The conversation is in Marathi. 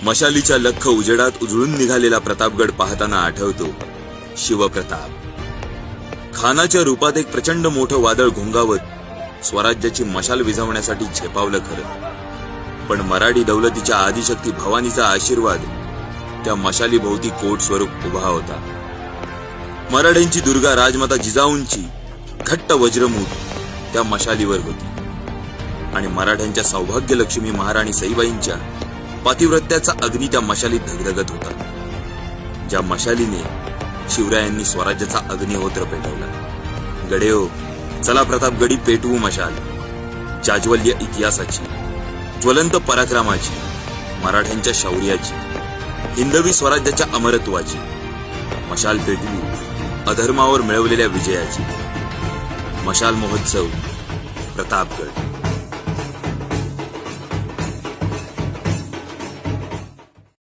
मशालीच्या लख्ख उजेडात उजळून निघालेला प्रतापगड पाहताना आठवतो शिवप्रताप. खानाच्या रूपात एक प्रचंड मोठं वादळ घोंगावत स्वराज्याची मशाल विझवण्यासाठी झेपावलं खरं, पण मराठी दौलतीच्या आदिशक्ती भवानीचा आशीर्वाद त्या मशालीभोवती कोट स्वरूप उभा होता. मराठ्यांची दुर्गा राजमाता जिजाऊंची घट्ट वज्रमूठ त्या मशालीवर होती आणि मराठ्यांच्या सौभाग्यलक्ष्मी महाराणी सईबाईंच्या पातिव्रत्याचा अग्नी त्या मशालीत धगधगत होता, ज्या मशालीने शिवरायांनी स्वराज्याचा अग्निहोत्र पेटवला. गडेओ, चला प्रतापगडी पेटवू मशाल. जाज्वल्य इतिहासाची, ज्वलंत पराक्रमाची, मराठ्यांच्या शौर्याची, हिंदवी स्वराज्याच्या अमरत्वाची मशाल पेटवू, अधर्मावर मिळवलेल्या विजयाची. मशाल महोत्सव, प्रतापगड.